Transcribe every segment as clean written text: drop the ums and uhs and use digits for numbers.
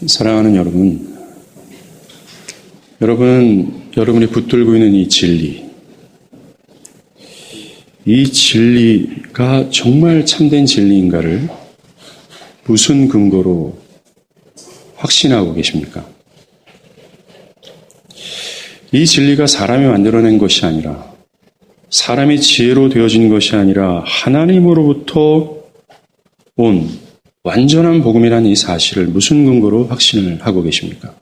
사랑하는 여러분이 붙들고 있는 이 진리가 정말 참된 진리인가를 무슨 근거로 확신하고 계십니까? 이 진리가 사람이 만들어낸 것이 아니라, 사람의 지혜로 되어진 것이 아니라 하나님으로부터 온 완전한 복음이라는 이 사실을 무슨 근거로 확신을 하고 계십니까?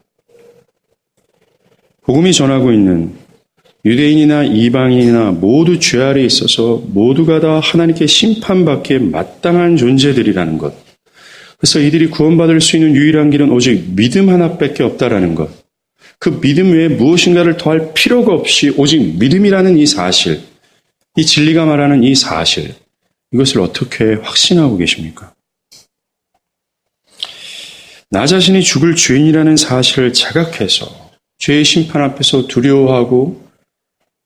복음이 전하고 있는 유대인이나 이방인이나 모두 죄 아래에 있어서 모두가 다 하나님께 심판받기에 마땅한 존재들이라는 것. 그래서 이들이 구원받을 수 있는 유일한 길은 오직 믿음 하나밖에 없다라는 것. 그 믿음 외에 무엇인가를 더할 필요가 없이 오직 믿음이라는 이 사실, 이 진리가 말하는 이 사실, 이것을 어떻게 확신하고 계십니까? 나 자신이 죽을 죄인이라는 사실을 자각해서 죄의 심판 앞에서 두려워하고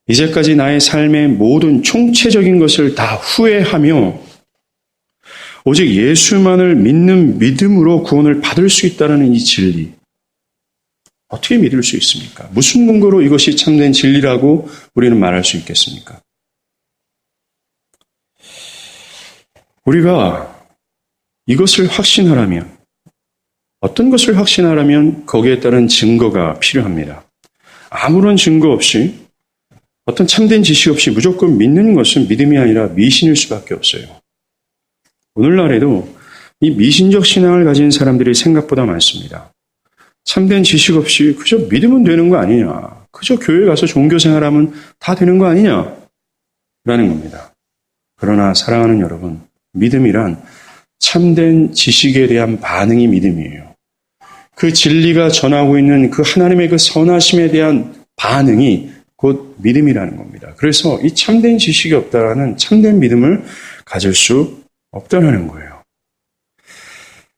이제까지 나의 삶의 모든 총체적인 것을 다 후회하며 오직 예수만을 믿는 믿음으로 구원을 받을 수 있다는 이 진리, 어떻게 믿을 수 있습니까? 무슨 근거로 이것이 참된 진리라고 우리는 말할 수 있겠습니까? 우리가 이것을 확신하려면, 어떤 것을 확신하려면 거기에 따른 증거가 필요합니다. 아무런 증거 없이, 어떤 참된 지식 없이 무조건 믿는 것은 믿음이 아니라 미신일 수밖에 없어요. 오늘날에도 이 미신적 신앙을 가진 사람들이 생각보다 많습니다. 참된 지식 없이 그저 믿으면 되는 거 아니냐, 그저 교회 가서 종교생활하면 다 되는 거 아니냐 라는 겁니다. 그러나 사랑하는 여러분, 믿음이란 참된 지식에 대한 반응이 믿음이에요. 그 진리가 전하고 있는 그 하나님의 그 선하심에 대한 반응이 곧 믿음이라는 겁니다. 그래서 이 참된 지식이 없다라는 참된 믿음을 가질 수 없다는 거예요.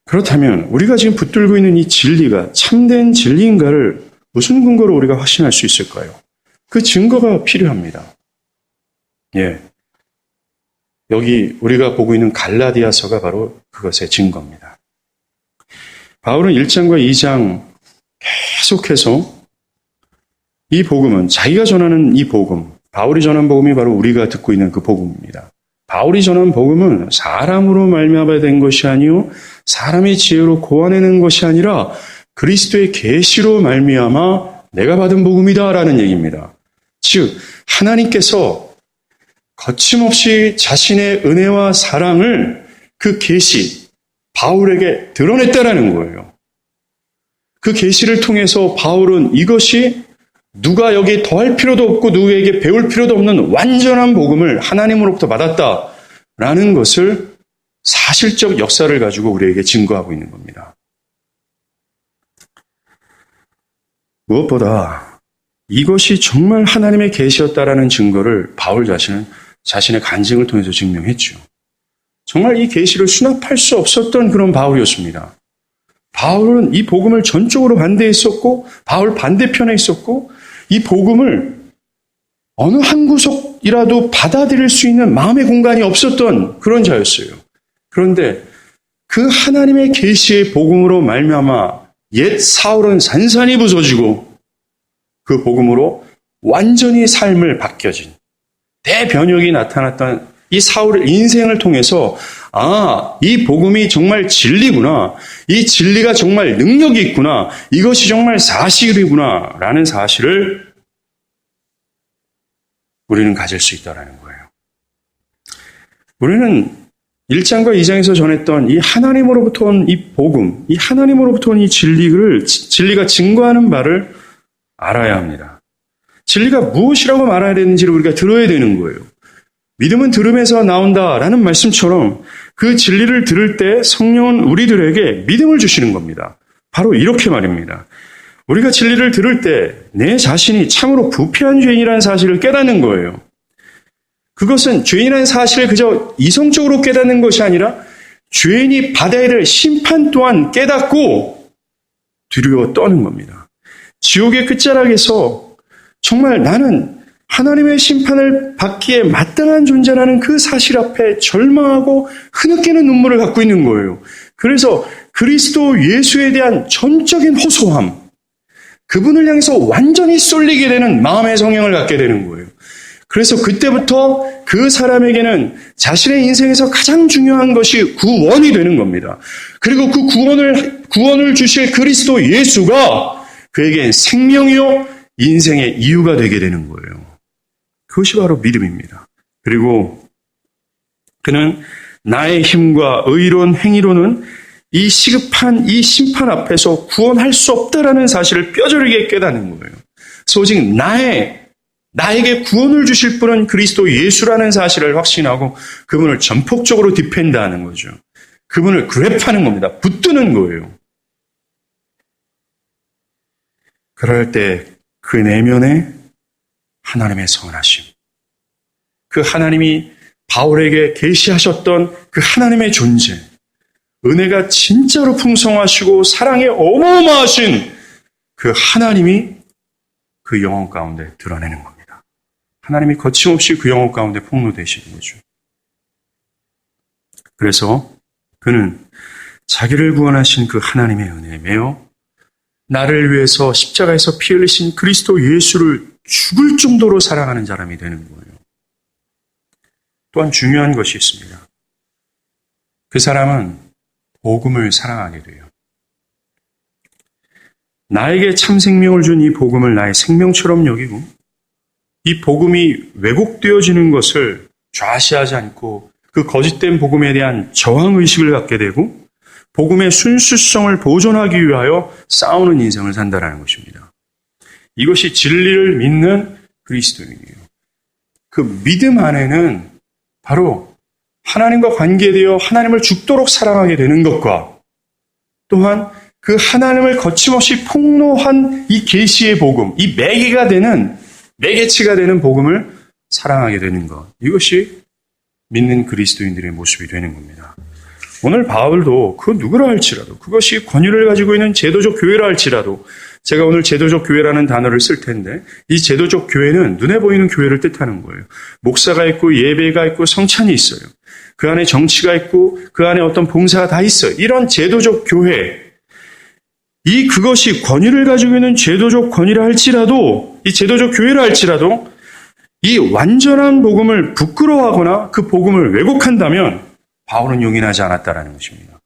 그렇다면 우리가 지금 붙들고 있는 이 진리가 참된 진리인가를 무슨 근거로 우리가 확신할 수 있을까요? 그 증거가 필요합니다. 여기 우리가 보고 있는 갈라디아서가 바로 그것의 증거입니다. 바울은 1장과 2장 계속해서 이 복음은, 자기가 전하는 이 복음, 바울이 전한 복음이 바로 우리가 듣고 있는 그 복음입니다. 바울이 전한 복음은 사람으로 말미암아 된 것이 아니요 사람의 지혜로 고안해낸 것이 아니라 그리스도의 계시로 말미암아 내가 받은 복음이다라는 얘기입니다. 즉 하나님께서 거침없이 자신의 은혜와 사랑을 그 계시, 바울에게 드러냈다라는 거예요. 그 계시를 통해서 바울은 이것이 누가 여기 더할 필요도 없고 누구에게 배울 필요도 없는 완전한 복음을 하나님으로부터 받았다라는 것을 사실적 역사를 가지고 우리에게 증거하고 있는 겁니다. 무엇보다 이것이 정말 하나님의 계시였다라는 증거를 바울 자신은 자신의 간증을 통해서 증명했죠. 정말 이 계시를 수납할 수 없었던 그런 바울이었습니다. 바울은 이 복음을 전적으로 반대했었고 바울 반대편에 있었고 이 복음을 어느 한 구석이라도 받아들일 수 있는 마음의 공간이 없었던 그런 자였어요. 그런데 그 하나님의 계시의 복음으로 말미암아 옛 사울은 산산이 부서지고 그 복음으로 완전히 삶을 바뀌어진 대변혁이 나타났던 이 사울의 인생을 통해서 이 복음이 정말 진리구나, 이 진리가 정말 능력이 있구나, 이것이 정말 사실이구나 라는 사실을 우리는 가질 수 있다는 거예요. 우리는 1장과 2장에서 전했던 이 하나님으로부터 온 이 복음, 이 하나님으로부터 온 이 진리가 증거하는 바를 알아야 합니다. 진리가 무엇이라고 말해야 되는지를 우리가 들어야 되는 거예요. 믿음은 들음에서 나온다라는 말씀처럼 그 진리를 들을 때 성령은 우리들에게 믿음을 주시는 겁니다. 바로 이렇게 말입니다. 우리가 진리를 들을 때 내 자신이 참으로 부패한 죄인이라는 사실을 깨닫는 거예요. 그것은 죄인이라는 사실을 그저 이성적으로 깨닫는 것이 아니라 죄인이 받아야 될 심판 또한 깨닫고 두려워 떠는 겁니다. 지옥의 끝자락에서 정말 나는 하나님의 심판을 받기에 마땅한 존재라는 그 사실 앞에 절망하고 흐느끼는 눈물을 갖고 있는 거예요. 그래서 그리스도 예수에 대한 전적인 호소함, 그분을 향해서 완전히 쏠리게 되는 마음의 성향을 갖게 되는 거예요. 그래서 그때부터 그 사람에게는 자신의 인생에서 가장 중요한 것이 구원이 되는 겁니다. 그리고 그 구원을 주실 그리스도 예수가 그에게 생명이요 인생의 이유가 되게 되는 거예요. 그것이 바로 믿음입니다. 그리고 그는 나의 힘과 의로운 행위로는 이 시급한 이 심판 앞에서 구원할 수 없다라는 사실을 뼈저리게 깨닫는 거예요. 그래서 오직 나에게 구원을 주실 분은 그리스도 예수라는 사실을 확신하고 그분을 전폭적으로 디펜드하는 거죠. 그분을 그랩하는 겁니다. 붙드는 거예요. 그럴 때 그 내면에 하나님의 선하심, 그 하나님이 바울에게 계시하셨던 그 하나님의 존재, 은혜가 진짜로 풍성하시고 사랑이 어마어마하신 그 하나님이 그 영혼 가운데 드러내는 겁니다. 하나님이 거침없이 그 영혼 가운데 폭로되시는 거죠. 그래서 그는 자기를 구원하신 그 하나님의 은혜에 매여 나를 위해서 십자가에서 피 흘리신 그리스도 예수를 죽을 정도로 사랑하는 사람이 되는 거예요. 또한 중요한 것이 있습니다. 그 사람은 복음을 사랑하게 돼요. 나에게 참 생명을 준 이 복음을 나의 생명처럼 여기고 이 복음이 왜곡되어지는 것을 좌시하지 않고 그 거짓된 복음에 대한 저항의식을 갖게 되고 복음의 순수성을 보존하기 위하여 싸우는 인생을 산다는 것입니다. 이것이 진리를 믿는 그리스도인이에요. 그 믿음 안에는 바로 하나님과 관계되어 하나님을 죽도록 사랑하게 되는 것과 또한 그 하나님을 거침없이 폭로한 이 계시의 복음, 이 매개치가 되는 복음을 사랑하게 되는 것. 이것이 믿는 그리스도인들의 모습이 되는 겁니다. 오늘 바울도 그 누구라 할지라도 그것이 권위를 가지고 있는 제도적 교회라 할지라도 제가 오늘 제도적 교회라는 단어를 쓸 텐데 이 제도적 교회는 눈에 보이는 교회를 뜻하는 거예요. 목사가 있고 예배가 있고 성찬이 있어요. 그 안에 정치가 있고 그 안에 어떤 봉사가 다 있어요. 이런 제도적 교회, 그것이 권위를 가지고 있는 제도적 권위라 할지라도 이 제도적 교회라 할지라도 이 완전한 복음을 부끄러워하거나 그 복음을 왜곡한다면 바울은 용인하지 않았다라는 것입니다.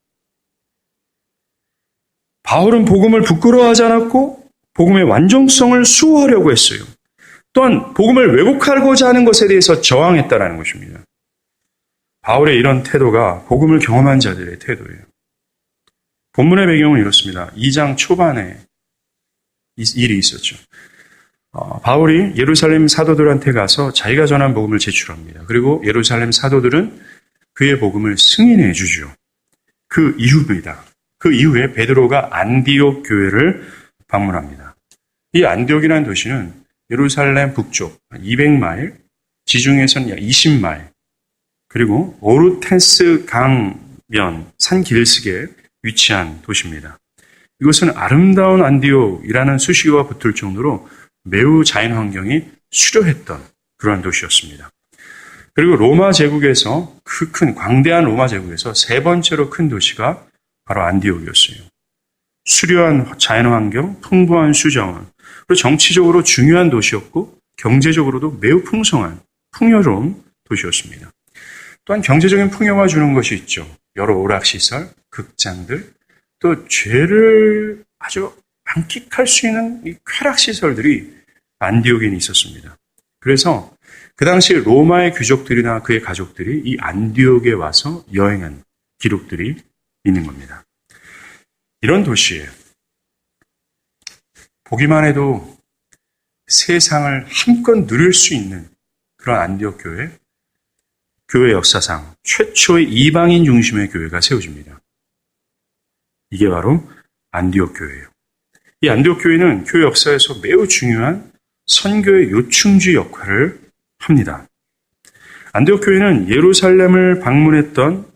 바울은 복음을 부끄러워하지 않았고 복음의 완전성을 수호하려고 했어요. 또한 복음을 왜곡하고자 하는 것에 대해서 저항했다라는 것입니다. 바울의 이런 태도가 복음을 경험한 자들의 태도예요. 본문의 배경은 이렇습니다. 2장 초반에 일이 있었죠. 바울이 예루살렘 사도들한테 가서 자기가 전한 복음을 제출합니다. 그리고 예루살렘 사도들은 그의 복음을 승인해 주죠. 그 이후입니다. 그 이후에 베드로가 안디옥 교회를 방문합니다. 이 안디옥이라는 도시는 예루살렘 북쪽 200마일, 지중해선 약 20마일, 그리고 오르테스 강변 산 길석에 위치한 도시입니다. 이것은 아름다운 안디옥이라는 수식어가 붙을 정도로 매우 자연 환경이 수려했던 그러한 도시였습니다. 그리고 로마 제국에서 그 큰 광대한 로마 제국에서 세 번째로 큰 도시가 바로 안디옥이었어요. 수려한 자연 환경, 풍부한 수자원, 그리고 정치적으로 중요한 도시였고 경제적으로도 매우 풍성한 풍요로운 도시였습니다. 또한 경제적인 풍요가 주는 것이 있죠. 여러 오락시설, 극장들, 또 죄를 아주 만끽할 수 있는 이 쾌락시설들이 안디옥에 있었습니다. 그래서 그 당시 로마의 귀족들이나 그의 가족들이 이 안디옥에 와서 여행한 기록들이 있는 겁니다. 이런 도시에 보기만 해도 세상을 한껏 누릴 수 있는 그런 안디옥 교회 역사상 최초의 이방인 중심의 교회가 세워집니다. 이게 바로 안디옥 교회예요. 이 안디옥 교회는 교회 역사에서 매우 중요한 선교의 요충지 역할을 합니다. 안디옥 교회는 예루살렘을 방문했던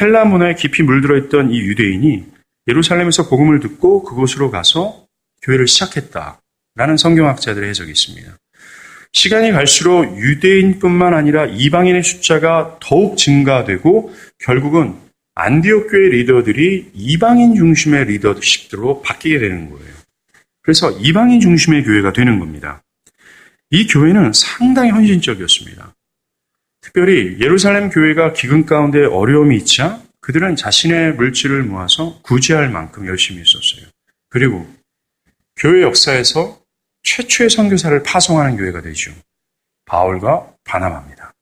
헬라 문화에 깊이 물들어 있던 이 유대인이 예루살렘에서 복음을 듣고 그곳으로 가서 교회를 시작했다라는 성경학자들의 해석이 있습니다. 시간이 갈수록 유대인뿐만 아니라 이방인의 숫자가 더욱 증가되고 결국은 안디옥 교회 리더들이 이방인 중심의 리더십으로 바뀌게 되는 거예요. 그래서 이방인 중심의 교회가 되는 겁니다. 이 교회는 상당히 헌신적이었습니다. 특별히 예루살렘 교회가 기근 가운데 어려움이 있자 그들은 자신의 물질을 모아서 구제할 만큼 열심히 했었어요. 그리고 교회 역사에서 최초의 선교사를 파송하는 교회가 되죠. 바울과 바나바입니다.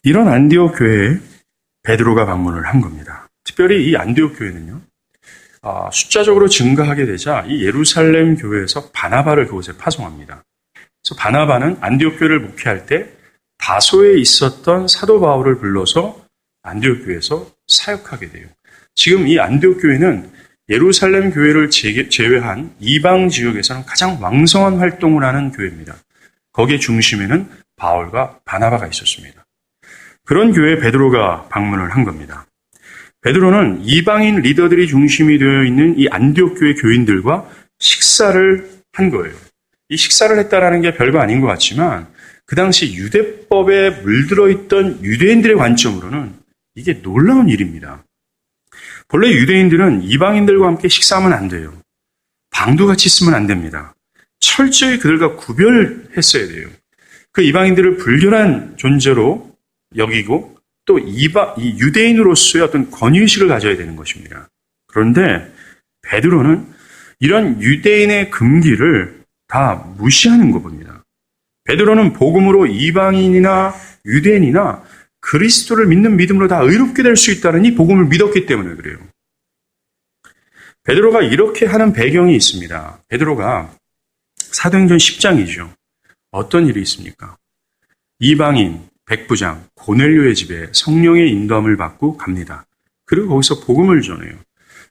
이런 안디옥 교회에 베드로가 방문을 한 겁니다. 특별히 이 안디옥 교회는요, 숫자적으로 증가하게 되자 이 예루살렘 교회에서 바나바를 그곳에 파송합니다. 그래서 바나바는 안디옥 교회를 목회할 때 다소에 있었던 사도 바울을 불러서 안디옥 교회에서 사역하게 돼요. 지금 이 안디옥 교회는 예루살렘 교회를 제외한 이방 지역에서는 가장 왕성한 활동을 하는 교회입니다. 거기에 중심에는 바울과 바나바가 있었습니다. 그런 교회에 베드로가 방문을 한 겁니다. 베드로는 이방인 리더들이 중심이 되어 있는 이 안디옥 교회 교인들과 식사를 한 거예요. 이 식사를 했다라는 게 별거 아닌 것 같지만 그 당시 유대법에 물들어 있던 유대인들의 관점으로는 이게 놀라운 일입니다. 본래 유대인들은 이방인들과 함께 식사하면 안 돼요. 방도 같이 쓰면 안 됩니다. 철저히 그들과 구별했어야 돼요. 그 이방인들을 불결한 존재로 여기고 또 이 유대인으로서의 어떤 권위의식을 가져야 되는 것입니다. 그런데 베드로는 이런 유대인의 금기를 다 무시하는 거 봅니다. 베드로는 복음으로 이방인이나 유대인이나 그리스도를 믿는 믿음으로 다 의롭게 될 수 있다는 이 복음을 믿었기 때문에 그래요. 베드로가 이렇게 하는 배경이 있습니다. 베드로가 사도행전 10장이죠. 어떤 일이 있습니까? 이방인 백부장 고넬료의 집에 성령의 인도함을 받고 갑니다. 그리고 거기서 복음을 전해요.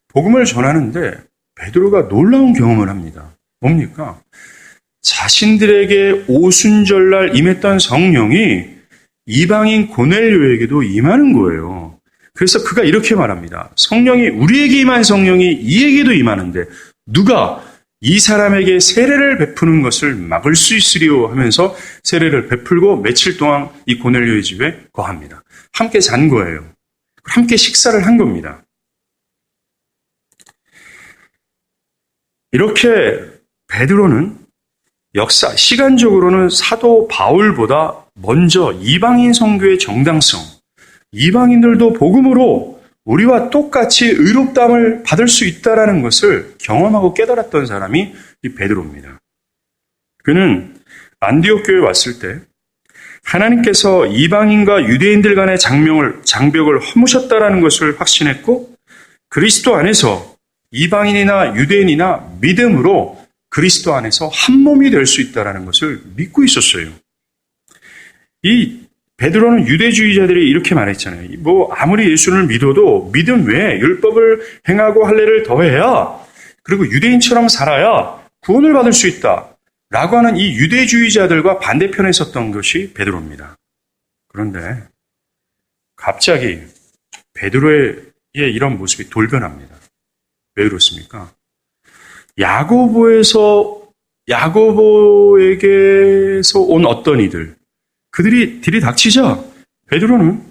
복음을 전하는데 베드로가 놀라운 경험을 합니다. 뭡니까? 자신들에게 오순절날 임했던 성령이 이방인 고넬료에게도 임하는 거예요. 그래서 그가 이렇게 말합니다. 성령이 우리에게 임한 성령이 이에게도 임하는데 누가 이 사람에게 세례를 베푸는 것을 막을 수 있으리요 하면서 세례를 베풀고 며칠 동안 이 고넬료의 집에 거합니다. 함께 잔 거예요. 함께 식사를 한 겁니다. 이렇게 베드로는 시간적으로는 사도 바울보다 먼저 이방인 선교의 정당성, 이방인들도 복음으로 우리와 똑같이 의롭다함을 받을 수 있다는 것을 경험하고 깨달았던 사람이 이 베드로입니다. 그는 안디옥 교회에 왔을 때 하나님께서 이방인과 유대인들 간의 장벽을 허무셨다는 것을 확신했고 그리스도 안에서 이방인이나 유대인이나 믿음으로 그리스도 안에서 한 몸이 될 수 있다는 것을 믿고 있었어요. 이 베드로는 유대주의자들이 이렇게 말했잖아요. 아무리 예수를 믿어도 믿음 외에 율법을 행하고 할례를 더해야 그리고 유대인처럼 살아야 구원을 받을 수 있다. 라고 하는 이 유대주의자들과 반대편에 섰던 것이 베드로입니다. 그런데 갑자기 베드로의 이런 모습이 돌변합니다. 왜 그렇습니까? 야고보에게서 온 어떤 이들, 그들이 들이닥치자 베드로는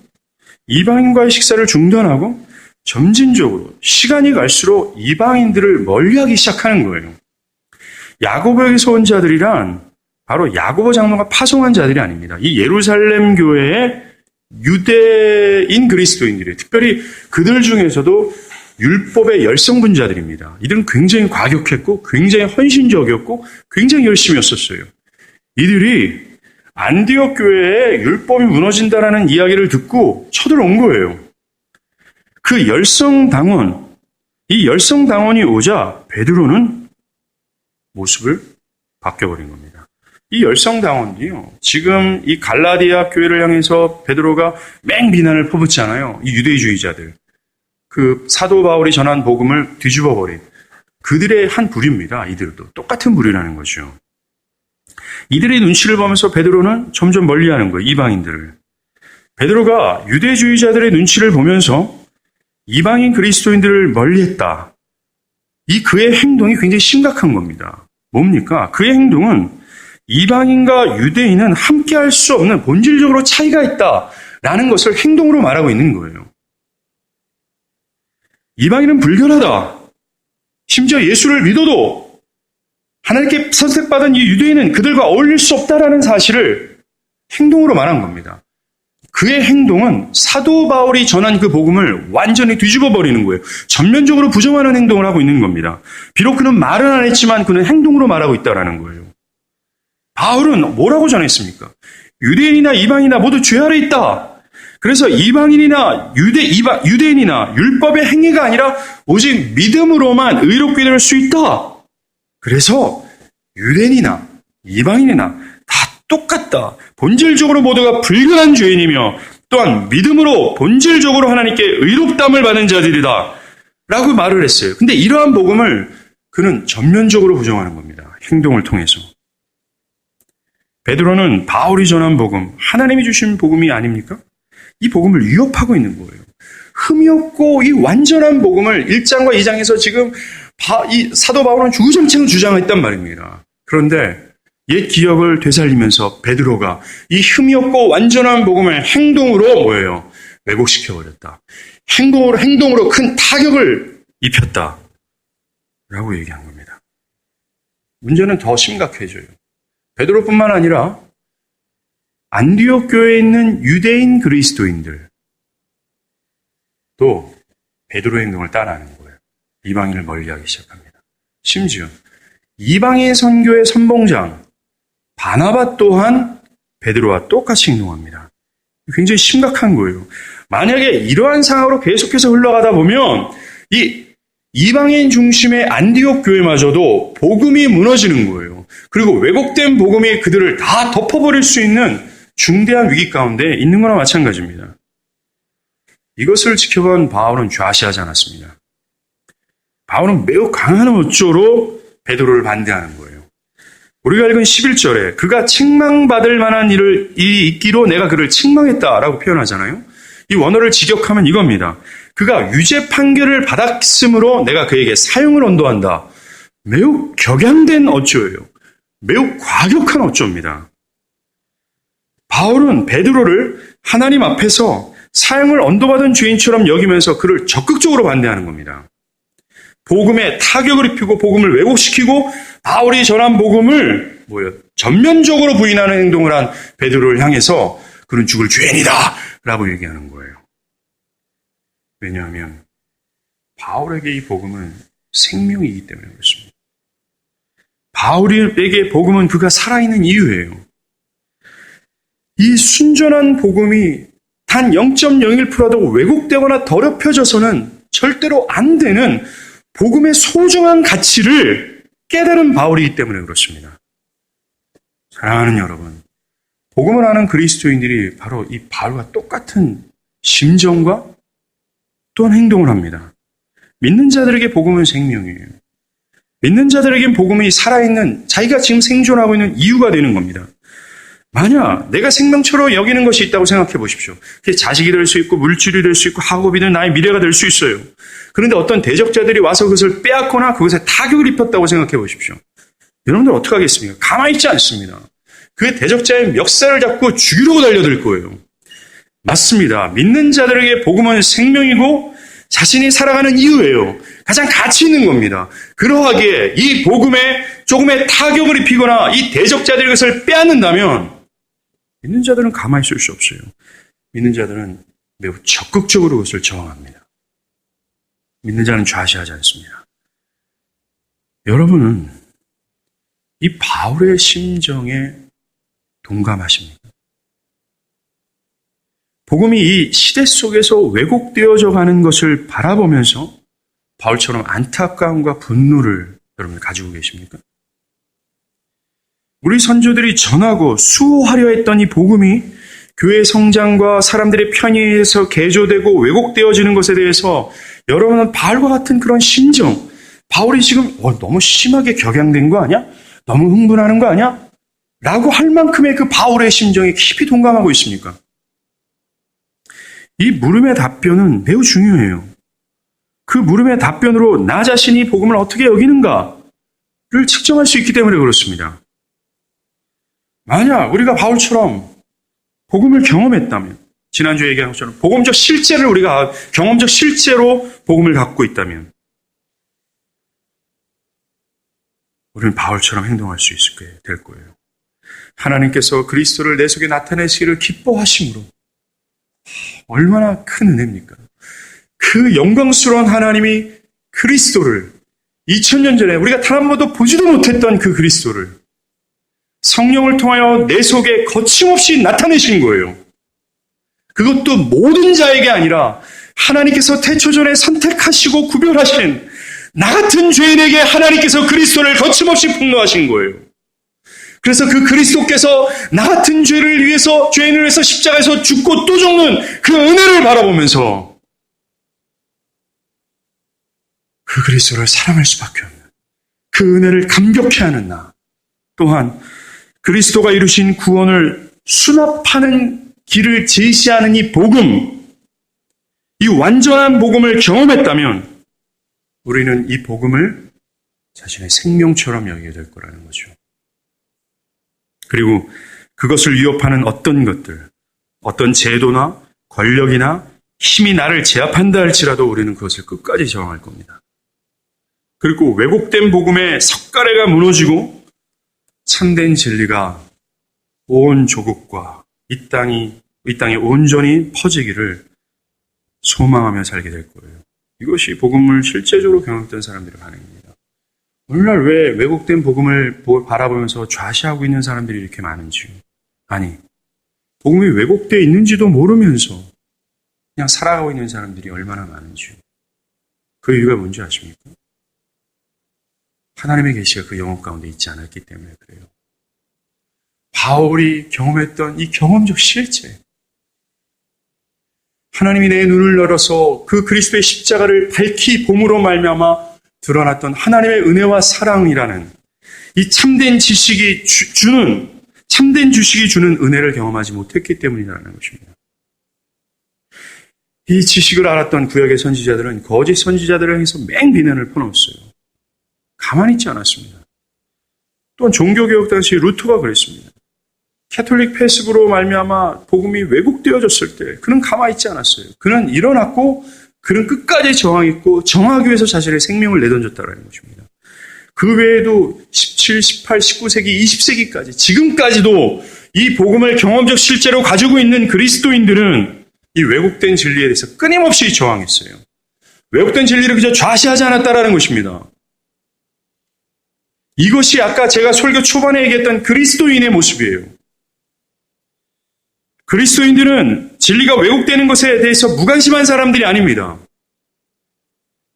이방인과의 식사를 중단하고 점진적으로 시간이 갈수록 이방인들을 멀리하기 시작하는 거예요. 야고보에게서 온 자들이란 바로 야고보 장로가 파송한 자들이 아닙니다. 이 예루살렘 교회의 유대인 그리스도인들이에요. 특별히 그들 중에서도 율법의 열성분자들입니다. 이들은 굉장히 과격했고 굉장히 헌신적이었고 굉장히 열심히 했었어요. 이들이 안디옥 교회에 율법이 무너진다라는 이야기를 듣고 쳐들어온 거예요. 그 이 열성당원이 오자 베드로는 모습을 바뀌어버린 겁니다. 이 열성당원이요. 지금 이 갈라디아 교회를 향해서 베드로가 맹 비난을 퍼붓잖아요. 이 유대주의자들. 그 사도 바울이 전한 복음을 뒤집어버린 그들의 한 부류입니다. 이들도 똑같은 부류라는 거죠. 이들의 눈치를 보면서 베드로는 점점 멀리하는 거예요. 이방인들을. 베드로가 유대주의자들의 눈치를 보면서 이방인 그리스도인들을 멀리했다. 이 그의 행동이 굉장히 심각한 겁니다. 뭡니까? 그의 행동은 이방인과 유대인은 함께할 수 없는 본질적으로 차이가 있다. 라는 것을 행동으로 말하고 있는 거예요. 이방인은 불결하다. 심지어 예수를 믿어도 하나님께 선택받은 이 유대인은 그들과 어울릴 수 없다라는 사실을 행동으로 말한 겁니다. 그의 행동은 사도 바울이 전한 그 복음을 완전히 뒤집어 버리는 거예요. 전면적으로 부정하는 행동을 하고 있는 겁니다. 비록 그는 말은 안 했지만 그는 행동으로 말하고 있다라는 거예요. 바울은 뭐라고 전했습니까? 유대인이나 이방인이나 모두 죄 아래 있다. 그래서 이방인이나 유대인이나 율법의 행위가 아니라 오직 믿음으로만 의롭게 될 수 있다. 그래서 유대인이나 이방인이나 다 똑같다. 본질적으로 모두가 불결한 죄인이며 또한 믿음으로 본질적으로 하나님께 의롭담을 받는 자들이다. 라고 말을 했어요. 근데 이러한 복음을 그는 전면적으로 부정하는 겁니다. 행동을 통해서. 베드로는 바울이 전한 복음, 하나님이 주신 복음이 아닙니까? 이 복음을 위협하고 있는 거예요. 흠이 없고 이 완전한 복음을 1장과 2장에서 지금 이 사도 바울은 주구장창 주장했단 말입니다. 그런데 옛 기억을 되살리면서 베드로가 이 흠이 없고 완전한 복음을 행동으로 뭐예요? 왜곡시켜버렸다. 행동으로 큰 타격을 입혔다. 라고 얘기한 겁니다. 문제는 더 심각해져요. 베드로뿐만 아니라 안디옥 교회에 있는 유대인 그리스도인들 또 베드로의 행동을 따라하는 거예요. 이방인을 멀리하기 시작합니다. 심지어 이방인 선교의 선봉장 바나바 또한 베드로와 똑같이 행동합니다. 굉장히 심각한 거예요. 만약에 이러한 상황으로 계속해서 흘러가다 보면 이 이방인 중심의 안디옥 교회마저도 복음이 무너지는 거예요. 그리고 왜곡된 복음이 그들을 다 덮어버릴 수 있는 중대한 위기 가운데 있는 거나 마찬가지입니다. 이것을 지켜본 바울은 좌시하지 않았습니다. 바울은 매우 강한 어조로 베드로를 반대하는 거예요. 우리가 읽은 11절에 그가 책망받을 만한 일이 있기로 내가 그를 책망했다라고 표현하잖아요. 이 원어를 직역하면 이겁니다. 그가 유죄 판결을 받았으므로 내가 그에게 사형을 언도한다. 매우 격양된 어조예요. 매우 과격한 어조입니다. 바울은 베드로를 하나님 앞에서 사형을 언도받은 죄인처럼 여기면서 그를 적극적으로 반대하는 겁니다. 복음에 타격을 입히고 복음을 왜곡시키고 바울이 전한 복음을 전면적으로 부인하는 행동을 한 베드로를 향해서 그는 죽을 죄인이다 라고 얘기하는 거예요. 왜냐하면 바울에게 이 복음은 생명이기 때문에 그렇습니다. 바울에게 복음은 그가 살아있는 이유예요. 이 순전한 복음이 단 0.01%라도 왜곡되거나 더럽혀져서는 절대로 안 되는 복음의 소중한 가치를 깨달은 바울이기 때문에 그렇습니다. 사랑하는 여러분, 복음을 아는 그리스도인들이 바로 이 바울과 똑같은 심정과 또한 행동을 합니다. 믿는 자들에게 복음은 생명이에요. 믿는 자들에겐 복음이 살아있는 자기가 지금 생존하고 있는 이유가 되는 겁니다. 만약 내가 생명처럼 여기는 것이 있다고 생각해 보십시오. 그게 자식이 될 수 있고 물질이 될 수 있고 학업이든 나의 미래가 될 수 있어요. 그런데 어떤 대적자들이 와서 그것을 빼앗거나 그것에 타격을 입혔다고 생각해 보십시오. 여러분들 어떻게 하겠습니까? 가만히 있지 않습니다. 그 대적자의 멱살을 잡고 죽이려고 달려들 거예요. 맞습니다. 믿는 자들에게 복음은 생명이고 자신이 살아가는 이유예요. 가장 가치 있는 겁니다. 그러하기에 이 복음에 조금의 타격을 입히거나 이 대적자들이 그것을 빼앗는다면 믿는 자들은 가만히 있을 수 없어요. 믿는 자들은 매우 적극적으로 그것을 저항합니다. 믿는 자는 좌시하지 않습니다. 여러분은 이 바울의 심정에 동감하십니까? 복음이 이 시대 속에서 왜곡되어져 가는 것을 바라보면서 바울처럼 안타까움과 분노를 여러분 가지고 계십니까? 우리 선조들이 전하고 수호하려 했던 이 복음이 교회 성장과 사람들의 편의에서 개조되고 왜곡되어지는 것에 대해서 여러분은 바울과 같은 그런 심정, 바울이 지금 너무 심하게 격양된 거 아니야? 너무 흥분하는 거 아니야? 라고 할 만큼의 그 바울의 심정에 깊이 동감하고 있습니까? 이 물음의 답변은 매우 중요해요. 그 물음의 답변으로 나 자신이 복음을 어떻게 여기는가를 측정할 수 있기 때문에 그렇습니다. 만약 우리가 바울처럼 복음을 경험했다면, 지난주에 얘기한 것처럼 복음적 실제를 우리가 경험적 실제로 복음을 갖고 있다면 우리는 바울처럼 행동할 수 있게 될 거예요. 하나님께서 그리스도를 내 속에 나타내시기를 기뻐하심으로 얼마나 큰 은혜입니까? 그 영광스러운 하나님이 그리스도를 2000년 전에 우리가 단 한 번도 보지도 못했던 그 그리스도를 성령을 통하여 내 속에 거침없이 나타내신 거예요. 그것도 모든 자에게 아니라 하나님께서 태초전에 선택하시고 구별하신 나 같은 죄인에게 하나님께서 그리스도를 거침없이 폭로하신 거예요. 그래서 그 그리스도께서 나 같은 죄인을 위해서 십자가에서 죽고 또 죽는 그 은혜를 바라보면서 그 그리스도를 사랑할 수밖에 없는 그 은혜를 감격해하는 나 또한 그리스도가 이루신 구원을 수납하는 길을 제시하는 이 복음, 이 완전한 복음을 경험했다면 우리는 이 복음을 자신의 생명처럼 여기게 될 거라는 거죠. 그리고 그것을 위협하는 어떤 것들, 어떤 제도나 권력이나 힘이 나를 제압한다 할지라도 우리는 그것을 끝까지 저항할 겁니다. 그리고 왜곡된 복음의 석가래가 무너지고 참된 진리가 온 조국과 이 땅에 온전히 퍼지기를 소망하며 살게 될 거예요. 이것이 복음을 실제적으로 경험했던 사람들의 반응입니다. 오늘날 왜 왜곡된 복음을 바라보면서 좌시하고 있는 사람들이 이렇게 많은지, 아니, 복음이 왜곡되어 있는지도 모르면서 그냥 살아가고 있는 사람들이 얼마나 많은지. 그 이유가 뭔지 아십니까? 하나님의 계시가 그 영혼 가운데 있지 않았기 때문에 그래요. 바울이 경험했던 이 경험적 실제, 하나님이 내 눈을 열어서 그 그리스도의 십자가를 밝히 봄으로 말미암아 드러났던 하나님의 은혜와 사랑이라는 이 참된 지식이 주는 은혜를 경험하지 못했기 때문이라는 것입니다. 이 지식을 알았던 구약의 선지자들은 거짓 선지자들을 향해서 맹 비난을 퍼놓았어요. 가만히 있지 않았습니다. 또한 종교개혁 당시 루터가 그랬습니다. 캐톨릭 패습으로 말미암아 복음이 왜곡되어졌을 때 그는 가만히 있지 않았어요. 그는 일어났고 그는 끝까지 저항했고 정하기 위해서 자신의 생명을 내던졌다는 것입니다. 그 외에도 17, 18, 19세기, 20세기까지 지금까지도 이 복음을 경험적 실제로 가지고 있는 그리스도인들은 이 왜곡된 진리에 대해서 끊임없이 저항했어요. 왜곡된 진리를 그저 좌시하지 않았다라는 것입니다. 이것이 아까 제가 설교 초반에 얘기했던 그리스도인의 모습이에요. 그리스도인들은 진리가 왜곡되는 것에 대해서 무관심한 사람들이 아닙니다.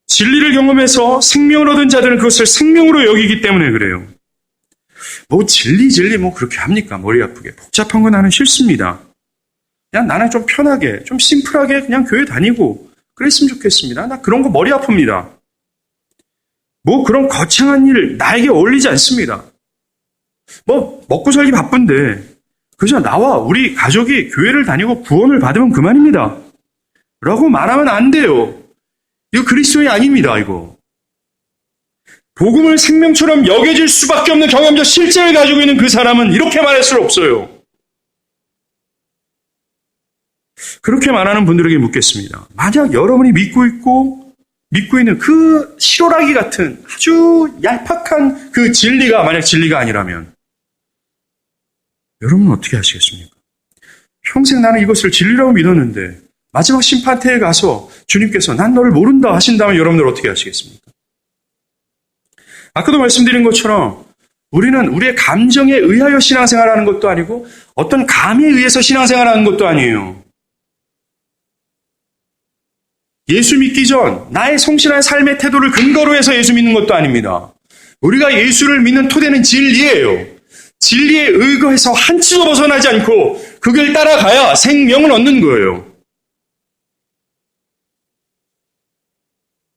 진리를 경험해서 생명을 얻은 자들은 그것을 생명으로 여기기 때문에 그래요. 진리 그렇게 합니까? 머리 아프게. 복잡한 거 나는 싫습니다. 그냥 나는 좀 편하게, 좀 심플하게 그냥 교회 다니고 그랬으면 좋겠습니다. 나 그런 거 머리 아픕니다. 그런 거창한 일 나에게 어울리지 않습니다. 먹고 살기 바쁜데 그저 나와 우리 가족이 교회를 다니고 구원을 받으면 그만입니다. 라고 말하면 안 돼요. 이거 그리스도인이 아닙니다, 이거. 복음을 생명처럼 여겨질 수밖에 없는 경험적 실제를 가지고 있는 그 사람은 이렇게 말할 수 없어요. 그렇게 말하는 분들에게 묻겠습니다. 만약 여러분이 믿고 있는 그 실오라기 같은 아주 얄팍한 그 진리가 만약 진리가 아니라면 여러분은 어떻게 하시겠습니까? 평생 나는 이것을 진리라고 믿었는데 마지막 심판대에 가서 주님께서 난 너를 모른다 하신다면 여러분들 어떻게 하시겠습니까? 아까도 말씀드린 것처럼 우리는 우리의 감정에 의하여 신앙생활하는 것도 아니고 어떤 감에 의해서 신앙생활하는 것도 아니에요. 예수 믿기 전 나의 성실한 삶의 태도를 근거로 해서 예수 믿는 것도 아닙니다. 우리가 예수를 믿는 토대는 진리예요. 진리에 의거해서 한치도 벗어나지 않고 그 길 따라가야 생명을 얻는 거예요.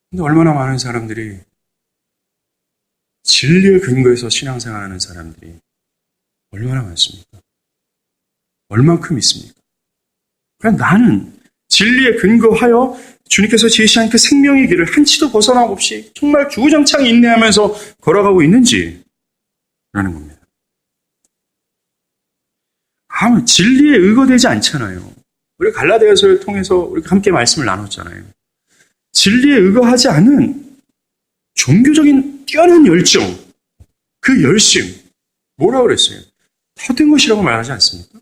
근데 얼마나 많은 사람들이 진리에 근거해서 신앙생활하는 사람들이 얼마나 많습니까? 얼만큼 있습니까? 그냥 나는 진리에 근거하여 주님께서 제시한 그 생명의 길을 한치도 벗어나고 없이 정말 주구장창 인내하면서 걸어가고 있는지라는 겁니다. 진리에 의거되지 않잖아요. 우리 갈라디아서를 통해서 우리가 함께 말씀을 나눴잖아요. 진리에 의거하지 않은 종교적인 뛰어난 열정, 그 열심, 뭐라고 그랬어요? 헛된 것이라고 말하지 않습니까?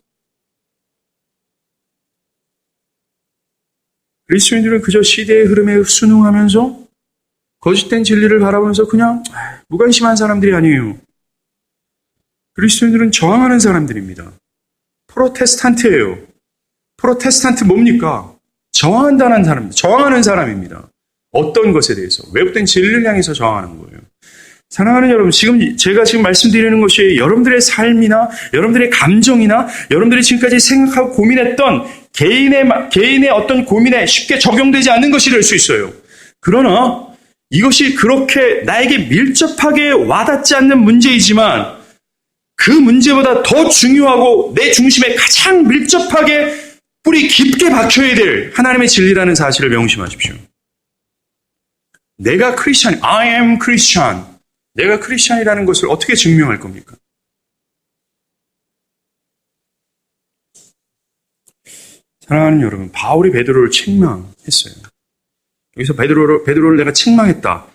그리스도인들은 그저 시대의 흐름에 순응하면서 거짓된 진리를 바라보면서 그냥 무관심한 사람들이 아니에요. 그리스도인들은 저항하는 사람들입니다. 프로테스탄트예요. 프로테스탄트 뭡니까? 저항한다는 사람, 저항하는 사람입니다. 어떤 것에 대해서? 왜곡된 진리를 향해서 저항하는 거예요. 사랑하는 여러분, 제가 지금 말씀드리는 것이 여러분들의 삶이나 여러분들의 감정이나 여러분들이 지금까지 생각하고 고민했던 개인의 어떤 고민에 쉽게 적용되지 않는 것이 될 수 있어요. 그러나 이것이 그렇게 나에게 밀접하게 와닿지 않는 문제이지만 그 문제보다 더 중요하고 내 중심에 가장 밀접하게 뿌리 깊게 박혀야 될 하나님의 진리라는 사실을 명심하십시오. 내가 크리스찬, I am Christian. 내가 크리스찬이라는 것을 어떻게 증명할 겁니까? 사랑하는 여러분, 바울이 베드로를 책망했어요. 여기서 베드로를 내가 책망했다.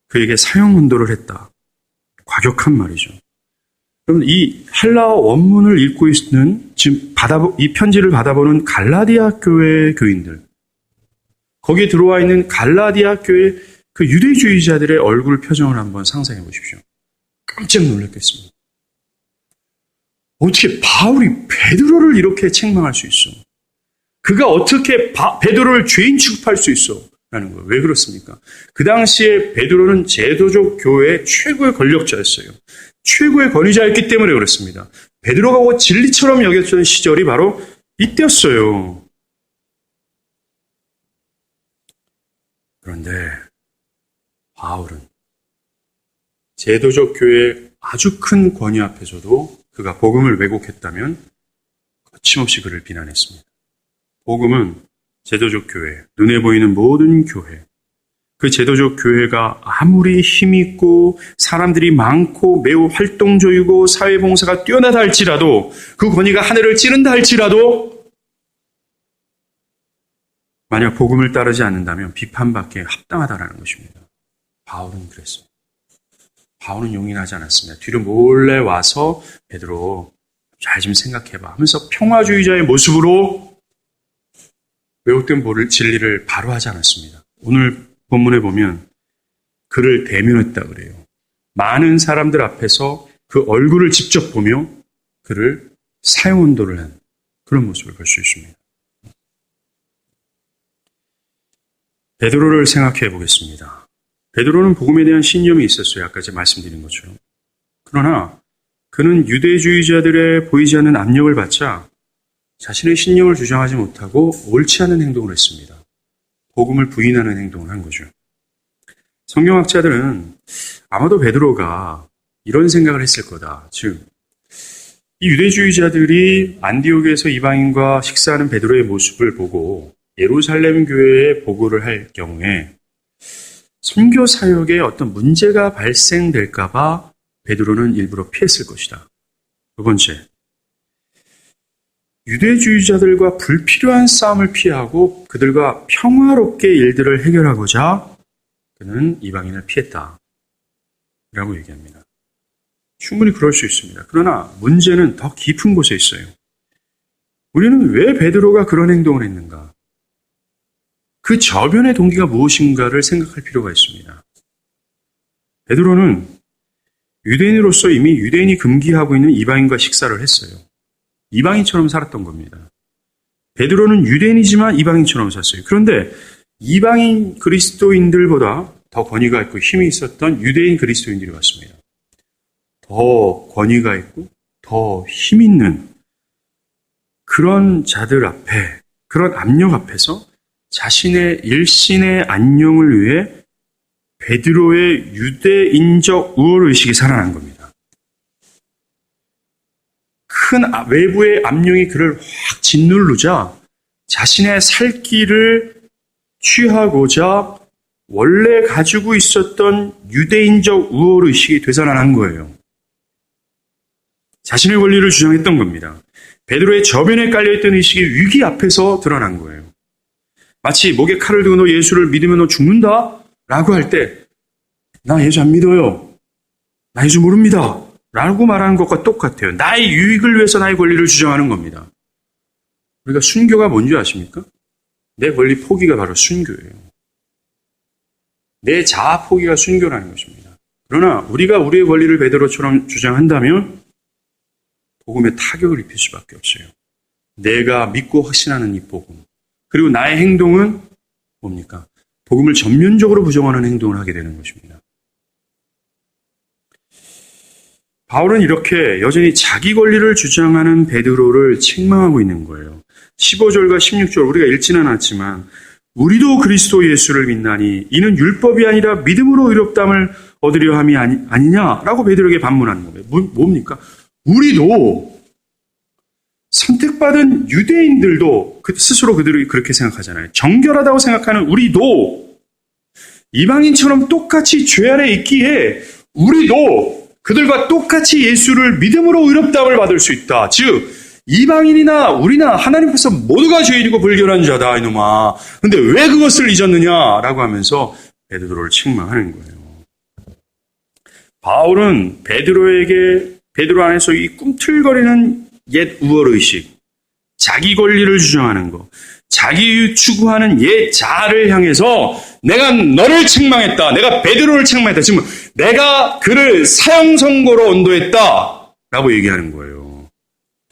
그에게 사형 언도를 했다. 과격한 말이죠. 여러분, 이 헬라어 원문을 읽고 있는 지금 이 편지를 받아보는 갈라디아 교회 교인들, 거기에 들어와 있는 갈라디아 교회 그 유대주의자들의 얼굴 표정을 한번 상상해 보십시오. 깜짝 놀랐겠습니다. 어떻게 바울이 베드로를 이렇게 책망할 수 있어? 그가 어떻게 베드로를 죄인 취급할 수 있어? 라는 거예요. 왜 그렇습니까? 그 당시에 베드로는 제도적 교회의 최고의 권력자였어요. 최고의 권위자였기 때문에 그렇습니다. 베드로가 진리처럼 여겼던 시절이 바로 이때였어요. 그런데 바울은 제도적 교회의 아주 큰 권위 앞에서도 그가 복음을 왜곡했다면 거침없이 그를 비난했습니다. 복음은 제도적 교회, 눈에 보이는 모든 교회, 그 제도적 교회가 아무리 힘있고 사람들이 많고 매우 활동적이고 사회봉사가 뛰어나다 할지라도 그 권위가 하늘을 찌른다 할지라도 만약 복음을 따르지 않는다면 비판받기에 합당하다라는 것입니다. 바울은 그랬습니다. 바울은 용인하지 않았습니다. 뒤로 몰래 와서 베드로 잘 좀 생각해봐 하면서 평화주의자의 모습으로 왜곡된 진리를 바로 하지 않았습니다. 오늘 본문에 보면 그를 대면했다 그래요. 많은 사람들 앞에서 그 얼굴을 직접 보며 그를 사형언도를 한 그런 모습을 볼 수 있습니다. 베드로를 생각해 보겠습니다. 베드로는 복음에 대한 신념이 있었어요. 아까 제가 말씀드린 것처럼. 그러나 그는 유대주의자들의 보이지 않는 압력을 받자 자신의 신념을 주장하지 못하고 옳지 않은 행동을 했습니다. 복음을 부인하는 행동을 한 거죠. 성경학자들은 아마도 베드로가 이런 생각을 했을 거다. 즉, 이 유대주의자들이 안디옥에서 이방인과 식사하는 베드로의 모습을 보고 예루살렘 교회에 보고를 할 경우에 선교 사역에 어떤 문제가 발생될까 봐 베드로는 일부러 피했을 것이다. 두 번째, 유대주의자들과 불필요한 싸움을 피하고 그들과 평화롭게 일들을 해결하고자 그는 이방인을 피했다. 라고 얘기합니다. 충분히 그럴 수 있습니다. 그러나 문제는 더 깊은 곳에 있어요. 우리는 왜 베드로가 그런 행동을 했는가? 그 저변의 동기가 무엇인가를 생각할 필요가 있습니다. 베드로는 유대인으로서 이미 유대인이 금기하고 있는 이방인과 식사를 했어요. 이방인처럼 살았던 겁니다. 베드로는 유대인이지만 이방인처럼 살았어요. 그런데 이방인 그리스도인들보다 더 권위가 있고 힘이 있었던 유대인 그리스도인들이 왔습니다. 더 권위가 있고 더 힘 있는 그런 자들 앞에, 그런 압력 앞에서 자신의 일신의 안녕을 위해 베드로의 유대인적 우월의식이 살아난 겁니다. 큰 외부의 압력이 그를 확 짓누르자 자신의 살 길을 취하고자 원래 가지고 있었던 유대인적 우월의식이 되살아난 거예요. 자신의 권리를 주장했던 겁니다. 베드로의 저변에 깔려있던 의식이 위기 앞에서 드러난 거예요. 마치 목에 칼을 두고 너 예수를 믿으면 너 죽는다? 라고 할 때 나 예수 안 믿어요. 나 예수 모릅니다. 라고 말하는 것과 똑같아요. 나의 유익을 위해서 나의 권리를 주장하는 겁니다. 우리가 순교가 뭔지 아십니까? 내 권리 포기가 바로 순교예요. 내 자아 포기가 순교라는 것입니다. 그러나 우리가 우리의 권리를 베드로처럼 주장한다면 복음에 타격을 입힐 수밖에 없어요. 내가 믿고 확신하는 이 복음. 그리고 나의 행동은 뭡니까? 복음을 전면적으로 부정하는 행동을 하게 되는 것입니다. 바울은 이렇게 여전히 자기 권리를 주장하는 베드로를 책망하고 있는 거예요. 15절과 16절 우리가 읽지는 않았지만 우리도 그리스도 예수를 믿나니 이는 율법이 아니라 믿음으로 의롭다함을 얻으려 함이 아니냐라고 베드로에게 반문하는 거예요. 뭡니까? 우리도 선택받은 유대인들도 스스로 그들이 그렇게 생각하잖아요. 정결하다고 생각하는 우리도 이방인처럼 똑같이 죄 아래 있기에 우리도 그들과 똑같이 예수를 믿음으로 의롭다함을 받을 수 있다. 즉 이방인이나 우리나 하나님 앞에서 모두가 죄인이고 불결한 자다 이놈아. 근데 왜 그것을 잊었느냐라고 하면서 베드로를 책망하는 거예요. 바울은 베드로 안에서 이 꿈틀거리는 옛 우월의식, 자기 권리를 주장하는 것, 자기 유익 추구하는 옛 자아를 향해서 내가 너를 책망했다. 내가 베드로를 책망했다. 지금 내가 그를 사형 선고로 언도했다. 라고 얘기하는 거예요.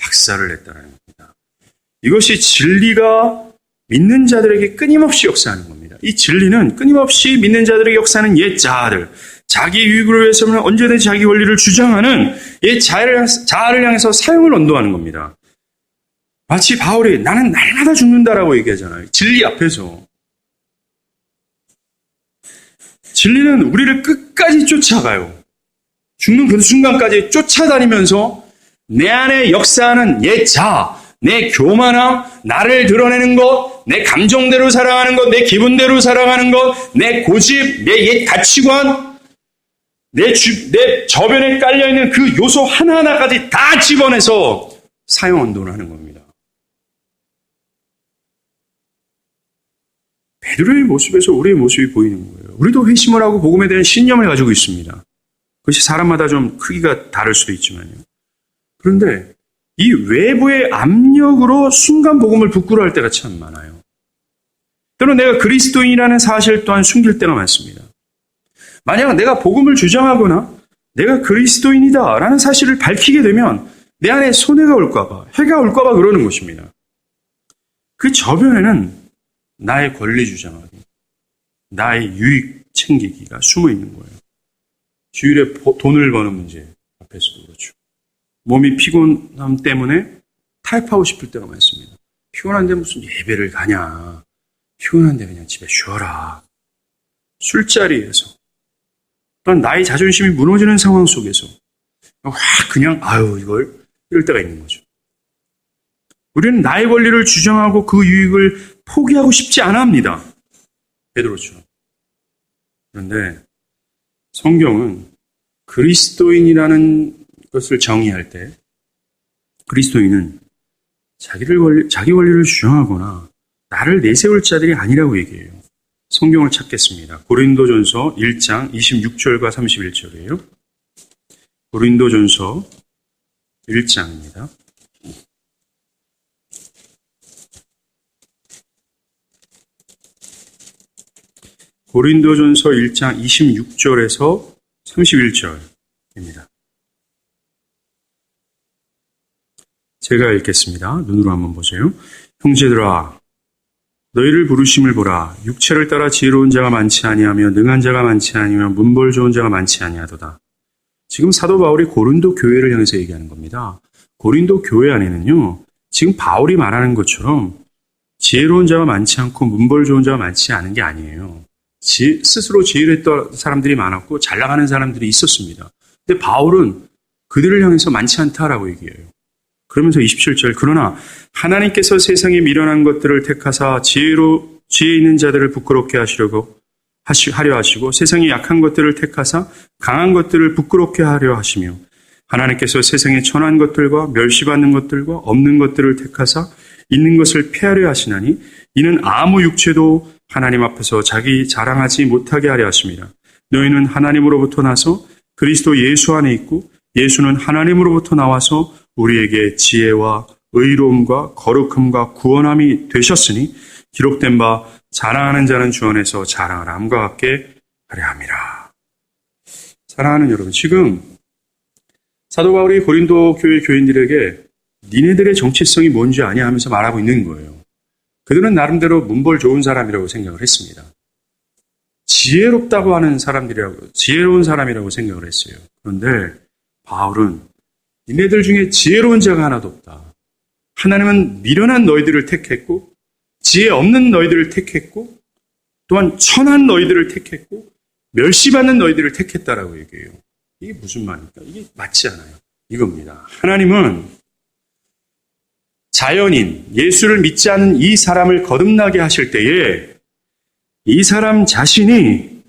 박살을 냈다는 겁니다. 이것이 진리가 믿는 자들에게 끊임없이 역사하는 겁니다. 이 진리는 끊임없이 믿는 자들에게 역사하는 옛 자아들, 자기 유익을 위해서는 언제든지 자기 권리를 주장하는 옛 자아를 향해서 사형을 언도하는 겁니다. 마치 바울이 나는 날마다 죽는다라고 얘기하잖아요. 진리 앞에서. 진리는 우리를 끝까지 쫓아가요. 죽는 그 순간까지 쫓아다니면서 내 안에 역사하는 옛 자아, 내 교만함, 나를 드러내는 것, 내 감정대로 살아가는 것, 내 기분대로 살아가는 것, 내 고집, 내 옛 가치관, 내 저변에 깔려있는 그 요소 하나하나까지 다 집어내서 사형 언도를 하는 겁니다. 베드로의 모습에서 우리의 모습이 보이는 거예요. 우리도 회심을 하고 복음에 대한 신념을 가지고 있습니다. 그것이 사람마다 좀 크기가 다를 수도 있지만요. 그런데 이 외부의 압력으로 순간 복음을 부끄러워할 때가 참 많아요. 때로 내가 그리스도인이라는 사실 또한 숨길 때가 많습니다. 만약 내가 복음을 주장하거나 내가 그리스도인이다라는 사실을 밝히게 되면 내 안에 손해가 올까봐, 해가 올까봐 그러는 것입니다. 그 저변에는 나의 권리 주장하기, 나의 유익 챙기기가 숨어 있는 거예요. 주일에 돈을 버는 문제 앞에서도 그렇죠. 몸이 피곤함 때문에 타협하고 싶을 때가 많습니다. 피곤한데 무슨 예배를 가냐. 피곤한데 그냥 집에 쉬어라. 술자리에서 또한 나의 자존심이 무너지는 상황 속에서 그냥 이럴 때가 있는 거죠. 우리는 나의 권리를 주장하고 그 유익을 포기하고 싶지 않아 합니다. 베드로처럼. 그런데 성경은 그리스도인이라는 것을 정의할 때 그리스도인은 자기 권리를 주장하거나 나를 내세울 자들이 아니라고 얘기해요. 성경을 찾겠습니다. 고린도전서 1장 26절과 31절이에요. 고린도전서 1장입니다. 고린도전서 1장 26절에서 31절입니다. 제가 읽겠습니다. 눈으로 한번 보세요. 형제들아, 너희를 부르심을 보라. 육체를 따라 지혜로운 자가 많지 아니하며 능한 자가 많지 아니하며 문벌 좋은 자가 많지 아니하도다. 지금 사도 바울이 고린도 교회를 향해서 얘기하는 겁니다. 고린도 교회 안에는요, 지금 바울이 말하는 것처럼 지혜로운 자가 많지 않고 문벌 좋은 자가 많지 않은 게 아니에요. 스스로 지혜로웠던 사람들이 많았고 잘 나가는 사람들이 있었습니다. 근데 바울은 그들을 향해서 많지 않다라고 얘기해요. 그러면서 27절, 그러나 하나님께서 세상에 미련한 것들을 택하사 지혜 있는 자들을 부끄럽게 하려 하시고 세상에 약한 것들을 택하사 강한 것들을 부끄럽게 하려 하시며 하나님께서 세상에 천한 것들과 멸시받는 것들과 없는 것들을 택하사 있는 것을 폐하려 하시나니 이는 아무 육체도 하나님 앞에서 자기 자랑하지 못하게 하려 하십니다. 너희는 하나님으로부터 나서 그리스도 예수 안에 있고 예수는 하나님으로부터 나와서 우리에게 지혜와 의로움과 거룩함과 구원함이 되셨으니 기록된 바 자랑하는 자는 주 안에서 자랑을 함과 같게 하려 함이라. 사랑하는 여러분, 지금 사도 바울이 고린도 교회 교인들에게 니네들의 정체성이 뭔지 아냐 하면서 말하고 있는 거예요. 그들은 나름대로 문벌 좋은 사람이라고 생각을 했습니다. 지혜롭다고 하는 사람들이라고, 지혜로운 사람이라고 생각을 했어요. 그런데 바울은 니네들 중에 지혜로운 자가 하나도 없다. 하나님은 미련한 너희들을 택했고 지혜 없는 너희들을 택했고 또한 천한 너희들을 택했고 멸시받는 너희들을 택했다라고 얘기해요. 이게 무슨 말입니까? 이게 맞지 않아요. 이겁니다. 하나님은 자연인, 예수를 믿지 않은 이 사람을 거듭나게 하실 때에 이 사람 자신이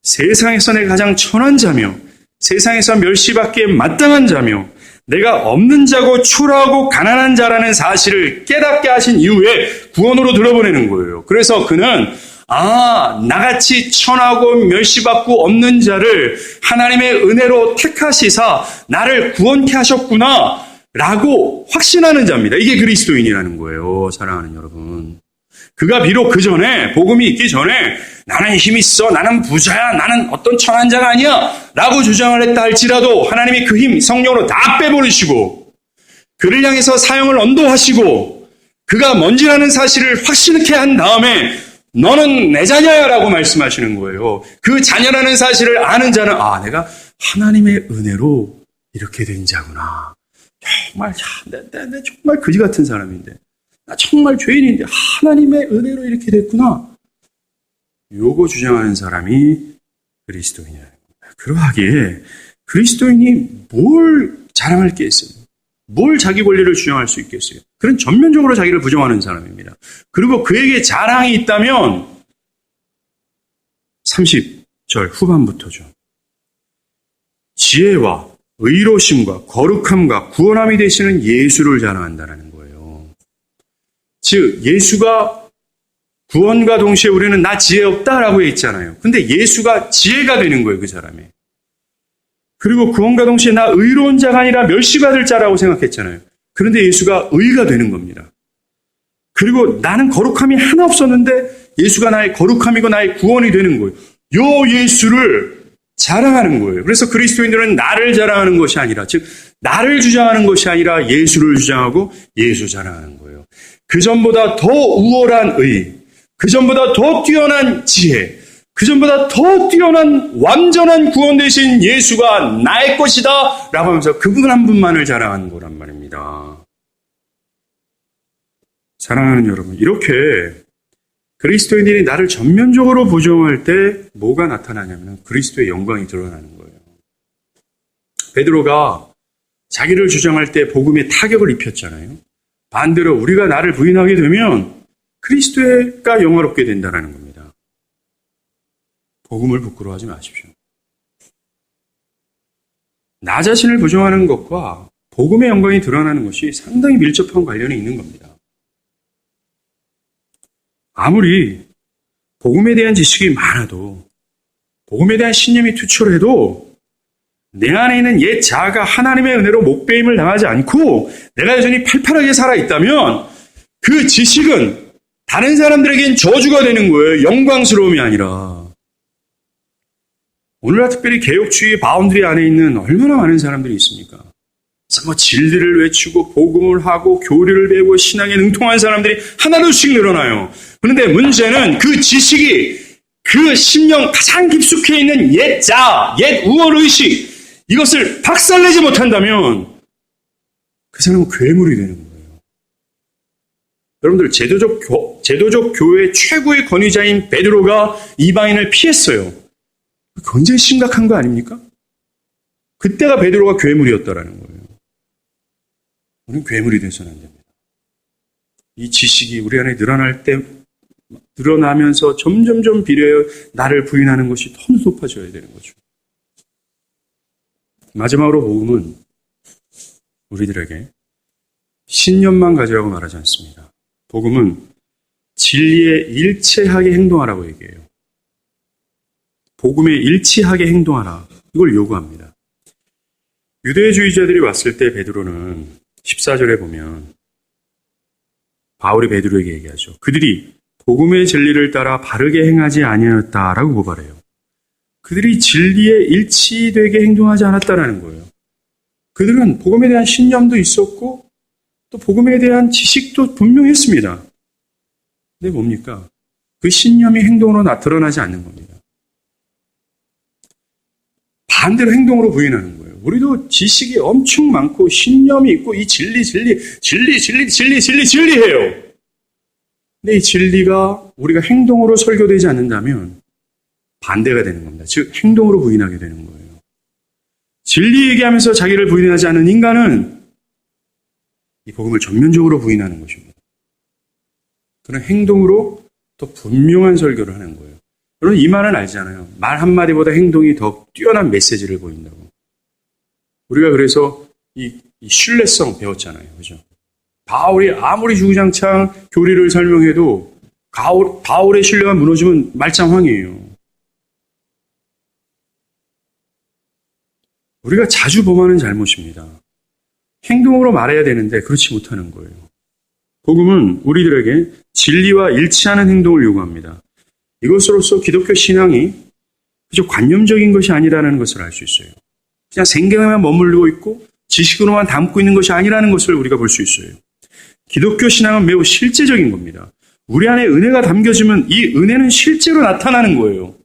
세상에서는 가장 천한 자며 세상에서 멸시받기에 마땅한 자며 내가 없는 자고 초라하고 가난한 자라는 사실을 깨닫게 하신 이후에 구원으로 들어보내는 거예요. 그래서 그는 나같이 천하고 멸시받고 없는 자를 하나님의 은혜로 택하시사 나를 구원케 하셨구나 라고 확신하는 자입니다. 이게 그리스도인이라는 거예요. 사랑하는 여러분. 그가 비록 그 전에 복음이 있기 전에 나는 힘 있어, 나는 부자야, 나는 어떤 천한 자가 아니야 라고 주장을 했다 할지라도 하나님이 그 힘 성령으로 다 빼버리시고 그를 향해서 사형을 언도하시고 그가 뭔지라는 사실을 확신케 한 다음에 너는 내 자녀야 라고 말씀하시는 거예요. 그 자녀라는 사실을 아는 자는 내가 하나님의 은혜로 이렇게 된 자구나. 정말 내 정말 그지 같은 사람인데 나 정말 죄인인데 하나님의 은혜로 이렇게 됐구나. 요거 주장하는 사람이 그리스도인이라는 겁니다. 그러하기에 그리스도인이 뭘 자랑할 게 있어요? 뭘 자기 권리를 주장할 수 있겠어요? 그런 전면적으로 자기를 부정하는 사람입니다. 그리고 그에게 자랑이 있다면 30절 후반부터죠. 지혜와 의로심과 거룩함과 구원함이 되시는 예수를 자랑한다는 거예요. 즉 예수가 구원과 동시에 우리는 나 지혜 없다라고 했잖아요. 근데 예수가 지혜가 되는 거예요, 그 사람이. 그리고 구원과 동시에 나 의로운 자가 아니라 멸시받을 자라고 생각했잖아요. 그런데 예수가 의가 되는 겁니다. 그리고 나는 거룩함이 하나 없었는데 예수가 나의 거룩함이고 나의 구원이 되는 거예요. 요 예수를 자랑하는 거예요. 그래서 그리스도인들은 나를 자랑하는 것이 아니라, 즉 나를 주장하는 것이 아니라 예수를 주장하고 예수 자랑하는 거예요. 그 전보다 더 우월한 의, 그 전보다 더 뛰어난 지혜, 그 전보다 더 뛰어난 완전한 구원 되신 예수가 나의 것이다 라고 하면서 그분 한 분만을 자랑하는 거란 말입니다. 사랑하는 여러분, 이렇게 그리스도인들이 나를 전면적으로 부정할 때 뭐가 나타나냐면 그리스도의 영광이 드러나는 거예요. 베드로가 자기를 주장할 때 복음에 타격을 입혔잖아요. 반대로 우리가 나를 부인하게 되면 그리스도가 영화롭게 된다는 겁니다. 복음을 부끄러워하지 마십시오. 나 자신을 부정하는 것과 복음의 영광이 드러나는 것이 상당히 밀접한 관련이 있는 겁니다. 아무리 복음에 대한 지식이 많아도 복음에 대한 신념이 투철해도 내 안에 있는 옛 자아가 하나님의 은혜로 목배임을 당하지 않고 내가 여전히 팔팔하게 살아있다면 그 지식은 다른 사람들에겐 저주가 되는 거예요. 영광스러움이 아니라. 오늘날 특별히 개혁주의 바운드리 안에 있는 얼마나 많은 사람들이 있습니까? 진리를 외치고 복음을 하고 교리를 배우고 신앙에 능통한 사람들이 하나둘씩 늘어나요. 그런데 문제는 그 지식이 그 심령 가장 깊숙이 있는 옛 자아, 옛 우월의식 이것을 박살내지 못한다면 그 사람은 괴물이 되는 거예요. 여러분들 제도적 교회의 최고의 권위자인 베드로가 이방인을 피했어요. 굉장히 심각한 거 아닙니까? 그때가 베드로가 괴물이었다라는 거예요. 우리는 괴물이 돼서는 안 됩니다. 이 지식이 우리 안에 늘어나면서 점점점 비례해 나를 부인하는 것이 더 높아져야 되는 거죠. 마지막으로 복음은 우리들에게 신념만 가지라고 말하지 않습니다. 복음은 진리에 일치하게 행동하라고 얘기해요. 복음에 일치하게 행동하라. 이걸 요구합니다. 유대주의자들이 왔을 때 베드로는 14절에 보면 바울이 베드로에게 얘기하죠. 그들이 복음의 진리를 따라 바르게 행하지 아니하였다라고 고발해요. 그들이 진리에 일치되게 행동하지 않았다라는 거예요. 그들은 복음에 대한 신념도 있었고 또 복음에 대한 지식도 분명했습니다. 근데 뭡니까? 그 신념이 행동으로 드러나지 않는 겁니다. 반대로 행동으로 부인하는 거예요. 우리도 지식이 엄청 많고 신념이 있고 이 진리해요. 근데 이 진리가 우리가 행동으로 설교되지 않는다면 반대가 되는 겁니다. 즉 행동으로 부인하게 되는 거예요. 진리 얘기하면서 자기를 부인하지 않은 인간은 이 복음을 전면적으로 부인하는 것입니다. 그런 행동으로 또 분명한 설교를 하는 거예요. 여러분 이 말은 알잖아요. 말 한마디보다 행동이 더 뛰어난 메시지를 보인다고. 우리가 그래서 이 신뢰성 배웠잖아요. 그죠? 바울이 아무리 주구장창 교리를 설명해도 바울의 신뢰가 무너지면 말짱황이에요. 우리가 자주 범하는 잘못입니다. 행동으로 말해야 되는데 그렇지 못하는 거예요. 복음은 우리들에게 진리와 일치하는 행동을 요구합니다. 이것으로써 기독교 신앙이 그저 관념적인 것이 아니라는 것을 알 수 있어요. 그냥 생각에만 머물고 있고 지식으로만 담고 있는 것이 아니라는 것을 우리가 볼 수 있어요. 기독교 신앙은 매우 실제적인 겁니다. 우리 안에 은혜가 담겨지면 이 은혜는 실제로 나타나는 거예요.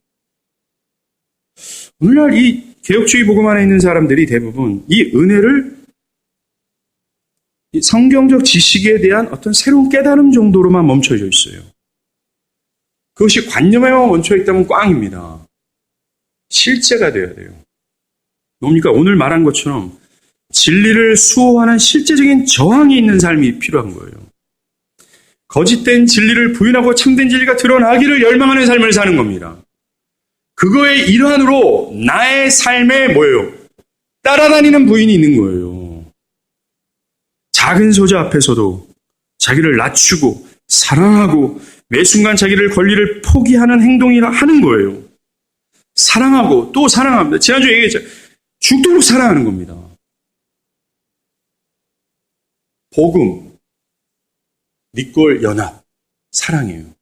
오늘날 이 개혁주의 복음 안에 있는 사람들이 대부분 이 은혜를 성경적 지식에 대한 어떤 새로운 깨달음 정도로만 멈춰져 있어요. 그것이 관념에만 멈춰 있다면 꽝입니다. 실제가 돼야 돼요. 뭡니까? 오늘 말한 것처럼 진리를 수호하는 실제적인 저항이 있는 삶이 필요한 거예요. 거짓된 진리를 부인하고 참된 진리가 드러나기를 열망하는 삶을 사는 겁니다. 그거의 일환으로 나의 삶에 뭐예요? 따라다니는 부인이 있는 거예요. 작은 소자 앞에서도 자기를 낮추고 사랑하고 매 순간 자기를 권리를 포기하는 행동이라 하는 거예요. 사랑하고 또 사랑합니다. 지난주에 얘기했죠. 죽도록 사랑하는 겁니다. 복음, 니꼴 연합, 사랑이에요.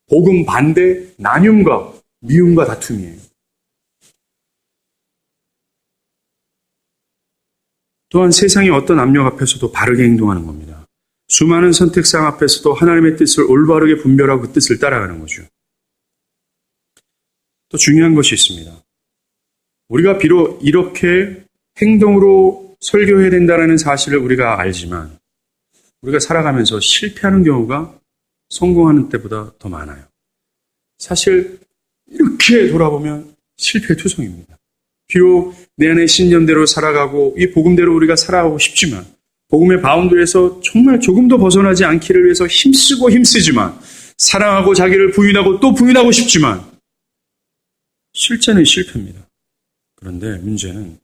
복음 반대, 나뉨과 미움과 다툼이에요. 또한 세상의 어떤 압력 앞에서도 바르게 행동하는 겁니다. 수많은 선택상 앞에서도 하나님의 뜻을 올바르게 분별하고 그 뜻을 따라가는 거죠. 또 중요한 것이 있습니다. 우리가 비록 이렇게 행동으로 설교해야 된다는 사실을 우리가 알지만 우리가 살아가면서 실패하는 경우가 성공하는 때보다 더 많아요. 사실 이렇게 돌아보면 실패투성입니다. 비록 내 안의 신념대로 살아가고 이 복음대로 우리가 살아가고 싶지만 복음의 바운드에서 정말 조금도 벗어나지 않기를 위해서 힘쓰고 힘쓰지만 사랑하고 자기를 부인하고 또 부인하고 싶지만 실제는 실패입니다. 그런데 문제는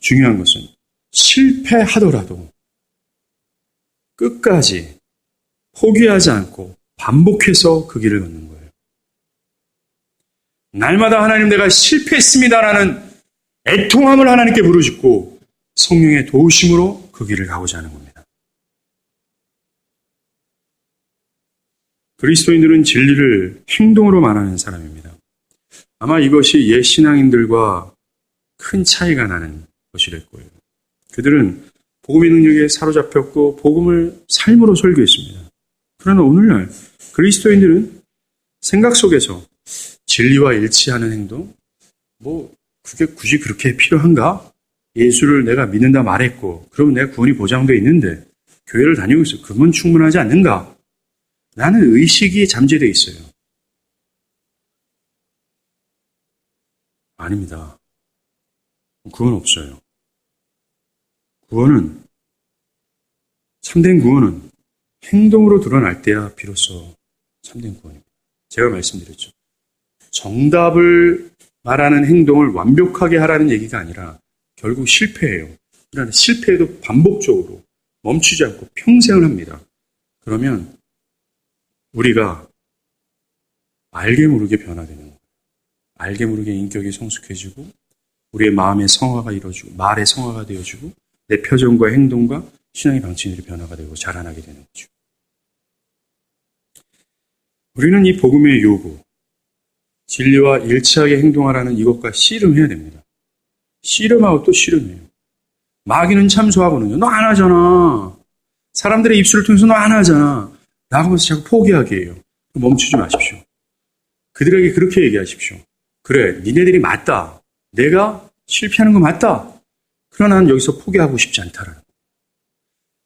중요한 것은 실패하더라도 끝까지 포기하지 않고 반복해서 그 길을 걷는 거예요. 날마다 하나님 내가 실패했습니다라는 애통함을 하나님께 부르짖고 성령의 도우심으로 그 길을 가고자 하는 겁니다. 그리스도인들은 진리를 행동으로 말하는 사람입니다. 아마 이것이 옛 신앙인들과 큰 차이가 나는 것이될 거예요. 그들은 복음의 능력에 사로잡혔고 복음을 삶으로 설교했습니다. 그러나 오늘날 그리스도인들은 생각 속에서 진리와 일치하는 행동, 그게 굳이 그렇게 필요한가? 예수를 내가 믿는다 말했고 그러면 내가 구원이 보장되어 있는데 교회를 다니고 있어. 그건 충분하지 않는가? 라는 의식이 잠재되어 있어요. 아닙니다. 구원 없어요. 참된 구원은 행동으로 드러날 때야 비로소 참된 구원입니다. 제가 말씀드렸죠. 정답을 말하는 행동을 완벽하게 하라는 얘기가 아니라 결국 실패해요. 그러나 실패해도 반복적으로 멈추지 않고 평생을 합니다. 그러면 우리가 알게 모르게 변화되는 거예요. 알게 모르게 인격이 성숙해지고 우리의 마음의 성화가 이루어지고 말의 성화가 되어지고 내 표정과 행동과 신앙의 방침들이 변화가 되고 자라나게 되는 거죠. 우리는 이 복음의 요구, 진리와 일치하게 행동하라는 이것과 씨름해야 됩니다. 씨름하고 또 씨름해요. 마귀는 참소하거든요. 너 안 하잖아. 사람들의 입술을 통해서 너 안 하잖아. 라고 해서 자꾸 포기하게 해요. 멈추지 마십시오. 그들에게 그렇게 얘기하십시오. 그래, 니네들이 맞다. 내가 실패하는 거 맞다. 그러나 난 여기서 포기하고 싶지 않다라는.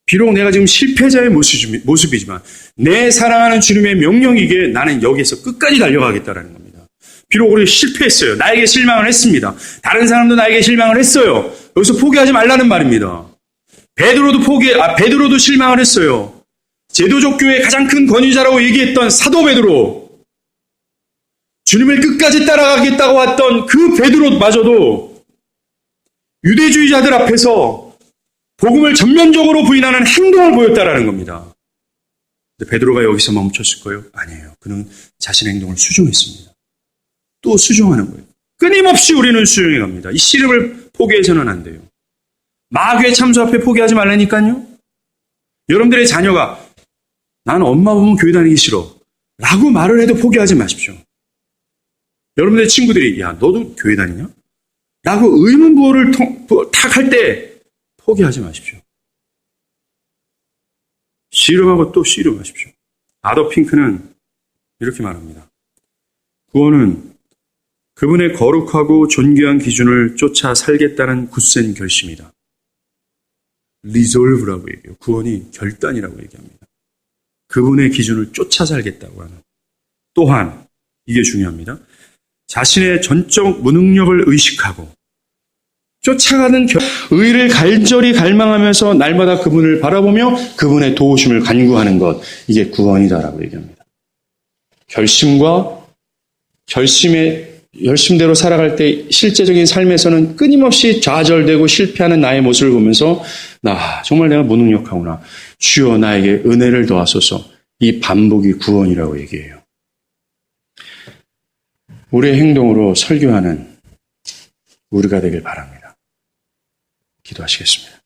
비록 내가 지금 실패자의 모습이지만 내 사랑하는 주님의 명령이기에 나는 여기에서 끝까지 달려가겠다라는 겁니다. 비록 우리 실패했어요. 나에게 실망을 했습니다. 다른 사람도 나에게 실망을 했어요. 여기서 포기하지 말라는 말입니다. 베드로도 실망을 했어요. 제도적 교회의 가장 큰 권위자라고 얘기했던 사도 베드로, 주님을 끝까지 따라가겠다고 왔던 그 베드로마저도 유대주의자들 앞에서 복음을 전면적으로 부인하는 행동을 보였다라는 겁니다. 근데 베드로가 여기서 멈췄을 거예요? 아니에요. 그는 자신의 행동을 수정했습니다. 또 수정하는 거예요. 끊임없이 우리는 수정해 갑니다. 이 씨름을 포기해서는 안 돼요. 마귀의 참소 앞에 포기하지 말라니까요. 여러분들의 자녀가 나는 엄마 보면 교회 다니기 싫어 라고 말을 해도 포기하지 마십시오. 여러분들의 친구들이 야 너도 교회 다니냐? 라고 의문부호를 탁 할 때 포기하지 마십시오. 씨름하고 또 씨름하십시오. 아더 핑크는 이렇게 말합니다. 구원은 그분의 거룩하고 존귀한 기준을 쫓아 살겠다는 굳센 결심이다. resolve라고 얘기해요. 구원이 결단이라고 얘기합니다. 그분의 기준을 쫓아 살겠다고 하는. 또한 이게 중요합니다. 자신의 전적 무능력을 의식하고 쫓아가는 의를 간절히 갈망하면서 날마다 그분을 바라보며 그분의 도우심을 간구하는 것. 이게 구원이다라고 얘기합니다. 결심과 결심의 열심대로 살아갈 때 실제적인 삶에서는 끊임없이 좌절되고 실패하는 나의 모습을 보면서 정말 내가 무능력하구나. 주여 나에게 은혜를 더하소서. 이 반복이 구원이라고 얘기해요. 우리의 행동으로 설교하는 우리가 되길 바랍니다. 기도하시겠습니다.